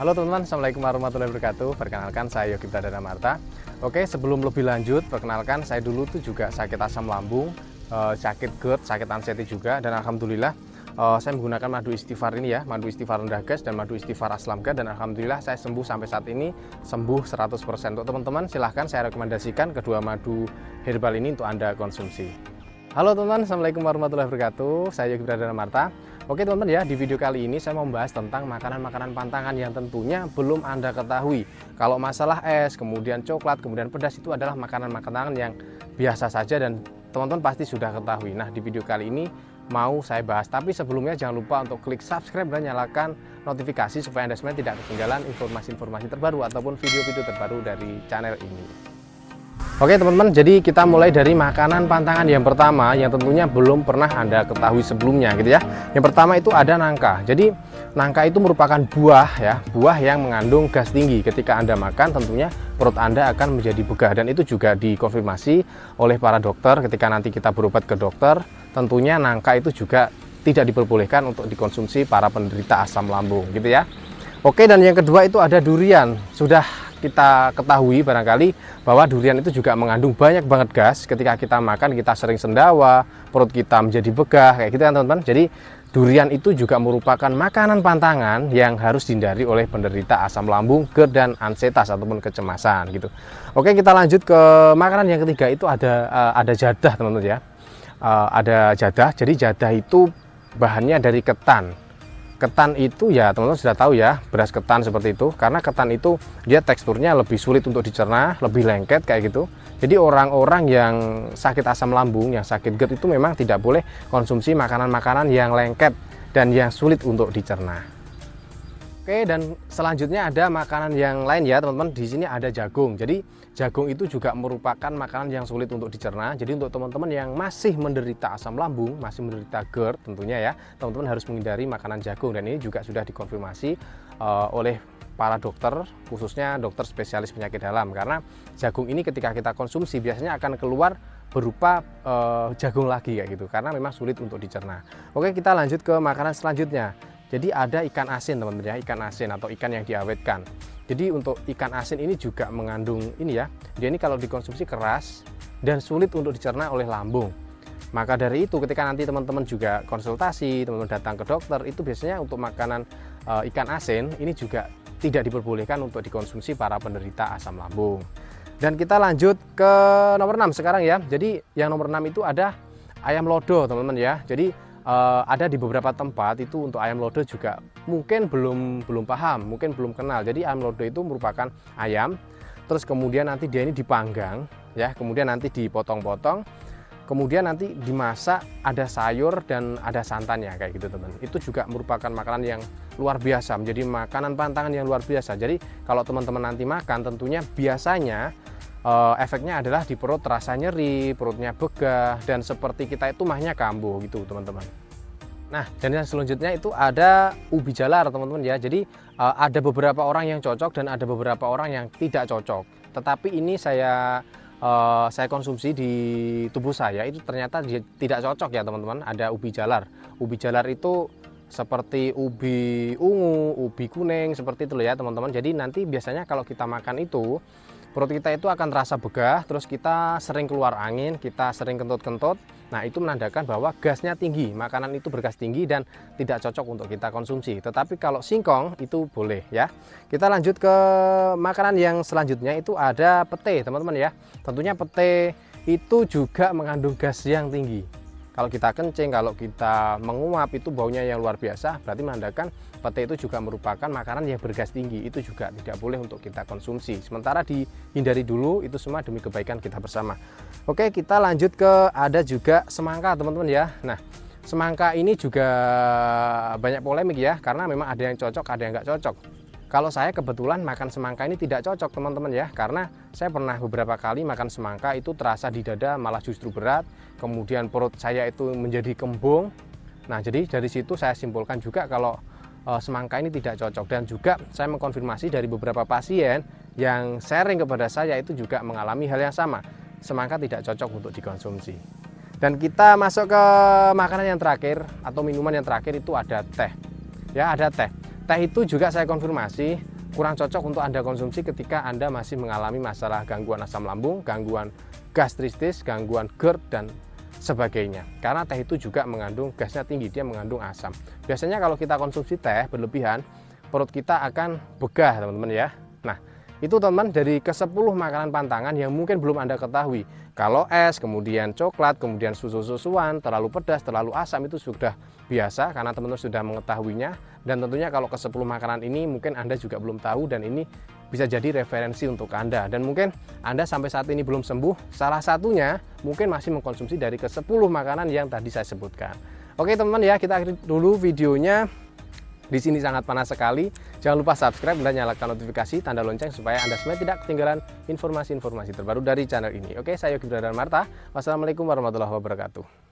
Halo teman-teman, Assalamualaikum warahmatullahi wabarakatuh. Perkenalkan, saya Yogi Pradana Marta. Oke, sebelum lebih lanjut, perkenalkan saya dulu tuh juga sakit asam lambung, sakit GERD, sakit anxiety juga. Dan Alhamdulillah saya menggunakan madu istighfar ini ya, madu istighfar rendah gas dan madu istighfar aslam gas. Dan Alhamdulillah saya sembuh sampai saat ini, sembuh 100%. Untuk teman-teman silahkan saya rekomendasikan kedua madu herbal ini untuk Anda konsumsi. Halo teman-teman, Assalamualaikum warahmatullahi wabarakatuh. Saya Yogi Pradana Marta. Oke teman-teman ya, di video kali ini saya mau membahas tentang makanan-makanan pantangan yang tentunya belum Anda ketahui. Kalau masalah es, kemudian coklat, kemudian pedas itu adalah makanan-makanan yang biasa saja dan teman-teman pasti sudah ketahui. Nah, di video kali ini mau saya bahas, tapi sebelumnya jangan lupa untuk klik subscribe dan nyalakan notifikasi supaya Anda semuanya tidak ketinggalan informasi-informasi terbaru ataupun video-video terbaru dari channel ini. Oke teman-teman, jadi kita mulai dari makanan pantangan yang pertama yang tentunya belum pernah Anda ketahui sebelumnya gitu ya. Yang pertama itu ada nangka. Jadi nangka itu merupakan buah ya, buah yang mengandung gas tinggi. Ketika Anda makan tentunya perut Anda akan menjadi begah dan itu juga dikonfirmasi oleh para dokter ketika nanti kita berobat ke dokter. Tentunya nangka itu juga tidak diperbolehkan untuk dikonsumsi para penderita asam lambung gitu ya. Oke, dan yang kedua itu ada durian. Sudah kita ketahui barangkali bahwa durian itu juga mengandung banyak banget gas. Ketika kita makan kita sering sendawa, perut kita menjadi begah kayak gitu kan teman-teman. Jadi durian itu juga merupakan makanan pantangan yang harus dihindari oleh penderita asam lambung, GERD dan ansietas ataupun kecemasan gitu. Oke, kita lanjut ke makanan yang ketiga itu ada jadah teman-teman ya. Ada jadah. Jadi jadah itu bahannya dari ketan. Ketan itu ya teman-teman sudah tahu ya, beras ketan seperti itu, karena ketan itu dia teksturnya lebih sulit untuk dicerna, lebih lengket kayak gitu. Jadi orang-orang yang sakit asam lambung, yang sakit GERD itu memang tidak boleh konsumsi makanan-makanan yang lengket dan yang sulit untuk dicerna. Oke, dan selanjutnya ada makanan yang lain ya teman-teman. Di sini ada jagung. Jadi jagung itu juga merupakan makanan yang sulit untuk dicerna. Jadi untuk teman-teman yang masih menderita asam lambung, masih menderita GERD tentunya ya, teman-teman harus menghindari makanan jagung. Dan ini juga sudah dikonfirmasi oleh para dokter, khususnya dokter spesialis penyakit dalam. Karena jagung ini ketika kita konsumsi biasanya akan keluar berupa jagung lagi kayak gitu. Karena memang sulit untuk dicerna. Oke, kita lanjut ke makanan selanjutnya. Jadi ada ikan asin teman-teman ya, ikan asin atau ikan yang diawetkan. Jadi untuk ikan asin ini juga mengandung ini ya, dia ini kalau dikonsumsi keras dan sulit untuk dicerna oleh lambung. Maka dari itu ketika nanti teman-teman juga konsultasi, teman-teman datang ke dokter, itu biasanya untuk makanan ikan asin ini juga tidak diperbolehkan untuk dikonsumsi para penderita asam lambung. Dan kita lanjut ke nomor 6 sekarang ya. Jadi yang nomor 6 itu ada ayam lodo teman-teman ya. Jadi ada di beberapa tempat itu untuk ayam lodo juga mungkin belum paham, mungkin belum kenal. Jadi ayam lodo itu merupakan ayam, terus kemudian nanti dia ini dipanggang ya, kemudian nanti dipotong-potong, kemudian nanti dimasak, ada sayur dan ada santannya kayak gitu teman. Itu juga merupakan makanan yang luar biasa, menjadi makanan pantangan yang luar biasa. Jadi kalau teman-teman nanti makan tentunya biasanya efeknya adalah di perut terasa nyeri, perutnya begah, dan seperti kita itu mahnya kambuh gitu teman-teman. Nah, dan yang selanjutnya itu ada ubi jalar teman-teman ya. Jadi ada beberapa orang yang cocok dan ada beberapa orang yang tidak cocok. Tetapi ini saya konsumsi di tubuh saya itu ternyata tidak cocok ya teman-teman. Ada ubi jalar. Ubi jalar itu seperti ubi ungu, ubi kuning seperti itu ya teman-teman. Jadi nanti biasanya kalau kita makan itu perut kita itu akan terasa begah, terus kita sering keluar angin, kita sering kentut-kentut. Nah, itu menandakan bahwa gasnya tinggi, makanan itu bergas tinggi dan tidak cocok untuk kita konsumsi. Tetapi kalau singkong itu boleh ya. Kita lanjut ke makanan yang selanjutnya itu ada pete teman-teman ya. Tentunya pete itu juga mengandung gas yang tinggi. Kalau kita kencing, kalau kita menguap itu baunya yang luar biasa, berarti menandakan pete itu juga merupakan makanan yang bergas tinggi. Itu juga tidak boleh untuk kita konsumsi. Sementara dihindari dulu, itu semua demi kebaikan kita bersama. Oke, kita lanjut ke ada juga semangka teman-teman ya. Nah, semangka ini juga banyak polemik ya, karena memang ada yang cocok, ada yang nggak cocok. Kalau saya kebetulan makan semangka ini tidak cocok teman-teman ya, karena saya pernah beberapa kali makan semangka itu terasa di dada malah justru berat, kemudian perut saya itu menjadi kembung. Nah, jadi dari situ saya simpulkan juga kalau semangka ini tidak cocok, dan juga saya mengkonfirmasi dari beberapa pasien yang sharing kepada saya itu juga mengalami hal yang sama. Semangka tidak cocok untuk dikonsumsi. Dan kita masuk ke makanan yang terakhir atau minuman yang terakhir itu ada teh. Ya, ada teh. teh itu juga saya konfirmasi kurang cocok untuk Anda konsumsi ketika Anda masih mengalami masalah gangguan asam lambung, gangguan gastritis, gangguan GERD, dan sebagainya. Karena teh itu juga mengandung gasnya tinggi, dia mengandung asam. Biasanya kalau kita konsumsi teh berlebihan, perut kita akan begah, teman-teman ya. Nah, itu teman dari ke-10 makanan pantangan yang mungkin belum Anda ketahui. Kalau es, kemudian coklat, kemudian susu-susuan, terlalu pedas, terlalu asam itu sudah biasa karena teman-teman sudah mengetahuinya. Dan tentunya kalau ke-10 makanan ini mungkin Anda juga belum tahu, dan ini bisa jadi referensi untuk Anda. Dan mungkin Anda sampai saat ini belum sembuh, salah satunya mungkin masih mengkonsumsi dari ke-10 makanan yang tadi saya sebutkan. Oke teman-teman ya, kita akhiri dulu videonya. Di sini sangat panas sekali. Jangan lupa subscribe dan nyalakan notifikasi tanda lonceng supaya Anda semua tidak ketinggalan informasi-informasi terbaru dari channel ini. Oke, saya Yogi Bradar Marta. Wassalamualaikum warahmatullahi wabarakatuh.